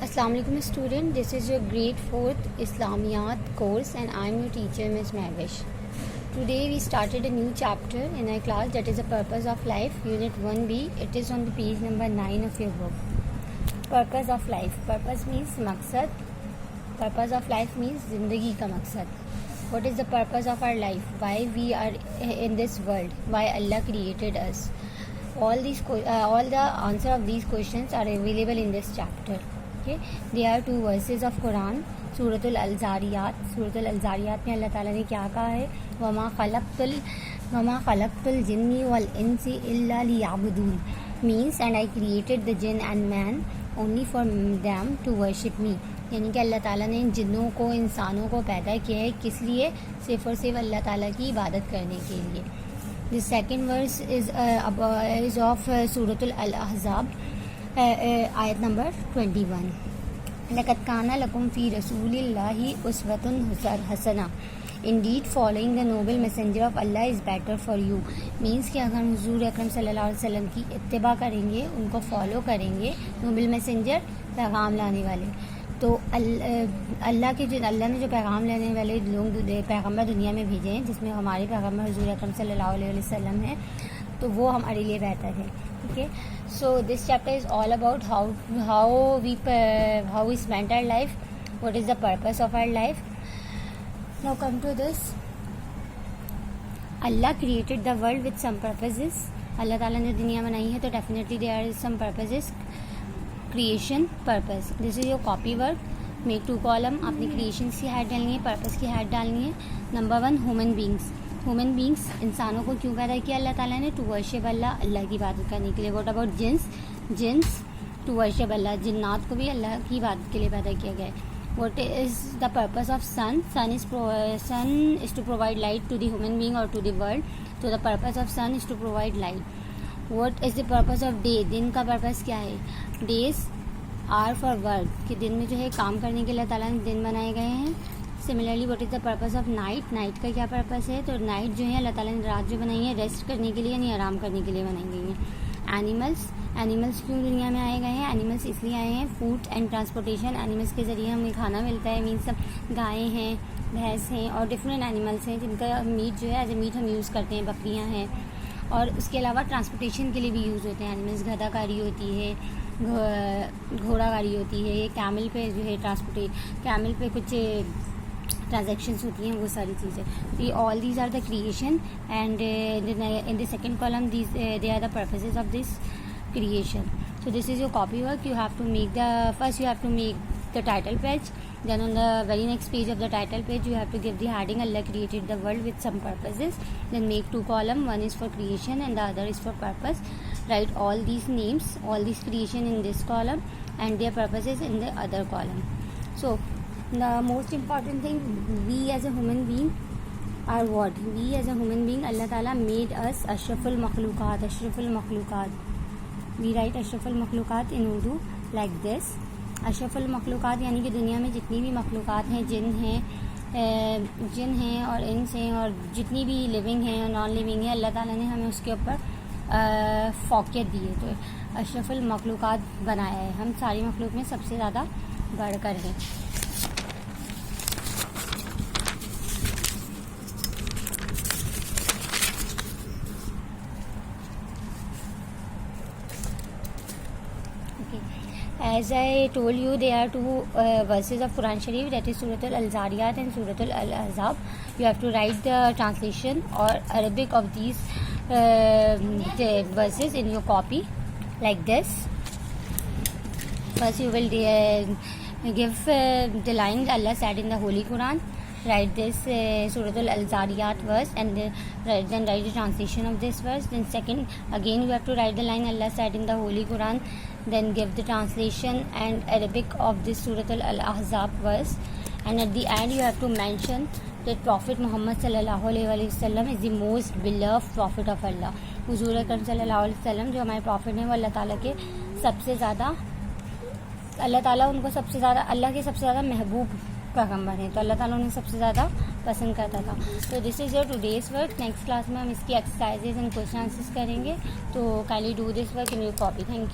Assalamu alaikum student, this is your grade 4th Islamiyat course and I am your teacher Ms. Mahwish. Today we started a new chapter in our class, that is the purpose of life, unit 1B. It is on the page number 9 of your book. Purpose of life. Purpose means maqsad. Purpose of life means zindagi ka maqsad. What is the purpose of our life? Why we are in this world? Why Allah created us? All the answer of these questions are available in this chapter. Okay, there are two verses of Quran. सूरतुल अल-ज़ारियात. सूरतुल अल-ज़ारियात में अल्लाह ताला ने क्या कहा है? वमा खलक़तुल जिन्नी वल इंसी इल्ला लियअबुदून. Means and I created the jinn and man only for them to worship me. यानी कि अल्लाह ताला ने जिन्नों को, इंसानों को पैदा किया है किस लिए? सिर्फ़ और सिर्फ अल्लाह ताला की इबादत करने के लिए. The second verse is of सूरतुल अल-अहज़ाब, आयत नंबर 21. लक़द काना लकुम फ़ी रसूलिल्लाहि उस्वतुन हसना. Indeed following the noble messenger of Allah is better for you. Means कि अगर हुज़ूर अकरम सल्लल्लाहु अलैहि वसल्लम की इत्तिबा करेंगे, उनको फॉलो करेंगे, नोबल मैसेंजर पैगाम लाने वाले, तो अल्लाह ने जो पैगाम लाने वाले लोग पैगम्बर दुनिया में भेजे हैं, जिसमें हमारे पैगम्बर हुज़ूर अकरम सल्लल्लाहु अलैहि वसल्लम हैं, तो वो हमारे लिए बेहतर है. Okay, so this chapter is all about how we spent our life, what is the purpose of our life. Now come to this. Allah created the world with some purposes. अल्लाह ताला ने दुनिया बनाई है तो definitely there are some purposes. Creation, purpose. This is your copy work. Make 2 column. आपने creation की head डालनी है, purpose की हेड डालनी है. Number 1 human beings. Human beings, इंसानों को क्यों पैदा किया अल्लाह ताला ने? टू वर्शिप अल्लाह, अल्लाह की इबादत करने के लिए. What about jinns? To worship Allah. जिन्नात को भी अल्लाह की इबादत के लिए पैदा किया गया है. What is the purpose of sun? Sun is to provide light to the human being और टू द वर्ल्ड. तो the purpose of sun is to provide light. What is the purpose of day? दिन का purpose क्या है? Days are for work, कि दिन में जो है काम करने के लिए अल्लाह ताला ने दिन बनाए गए हैं. Similarly what is the purpose of night? Night का क्या पर्पस है? तो नाइट जो है अल्लाह ताला ने रात जो बनाई है रेस्ट करने के लिए, यानी आराम करने के लिए बनाई गई है. एनिमल्स क्यों दुनिया में आए गए हैं? एनिमल्स इसलिए आए हैं फूड एंड ट्रांसपोर्टेशन. एनिमल्स के ज़रिए हमें खाना मिलता है. मीन्स सब गायें हैं, भैंस हैं और डिफरेंट एनिमल्स हैं जिनका मीट जो है एज ए मीट हम यूज़ करते हैं. बकरियाँ हैं और उसके अलावा ट्रांसपोर्टेशन के लिए भी यूज़ होते हैं एनिमल्स. गधागाड़ी होती है, घोड़ा गाड़ी होती है, कैमल पे जो है कैमल पे कुछ ट्रांजेक्शंस होती हैं, वो सारी चीज़ें. तो all these are the creation and in the second column they are the purposes of this creation. So this is your copy work. You have to make the title page. Then on the very next page of the title page you have to give the heading Allah created the world with some purposes. Then make 2 column. One is for creation and the other is for purpose. Write all these names, all these creation in this column and their purposes in the other column. So the most important thing, we as a human being are what? We as a human being, Allah Ta'ala made us ashraful makhluqat. We write ashraful makhluqat in Urdu like this. ashraful makhluqat यानी कि दुनिया में जितनी भी मखलूक़ात हैं, जिन हैं और इंस हैं और जितनी भी लिविंग हैं और नॉन लिविंग है, अल्लाह ताला ने हमें उसके ऊपर फ़ौक़ियत दी है. तो अशरफुल मखलूक़ात बनाया है. हम सारी मखलूक़ में सबसे ज़्यादा बढ़कर हैं. As I told you, there are 2 verses of Quran Sharif, that is Suratul Al-Zariyat and Suratul Al-Ahzab. You have to write the translation or Arabic of these the verses in your copy like this. First you will give the lines Allah said in the Holy Quran. Write this Suratul Al-Zariyat verse and then write the translation of this verse. Then second, again you have to write the line Allah said in the Holy Quran. Then give the translation and Arabic of this Suratul Al-Ahzab verse. And at the end you have to mention that Prophet Muhammad sallallahu alaihi wasallam is the most beloved Prophet of Allah. हुज़ूर अकरम सल्लल्लाहु अलैहि वसल्लम जो हमारे profit हैं वो अल्लाह ताला के सबसे ज़्यादा, अल्लाह ताला उनको सबसे ज़्यादा, अल्लाह के सबसे ज़्यादा महबूब पैगम्बर हैं. तो अल्लाह ताला उन्हें सबसे ज़्यादा पसंद करता था. तो this is your today's work. Next class में हम इसकी एक्सरसाइजेज एंड क्वेश्चन आंसर्स करेंगे. तो kindly do this work in your copy. Thank you.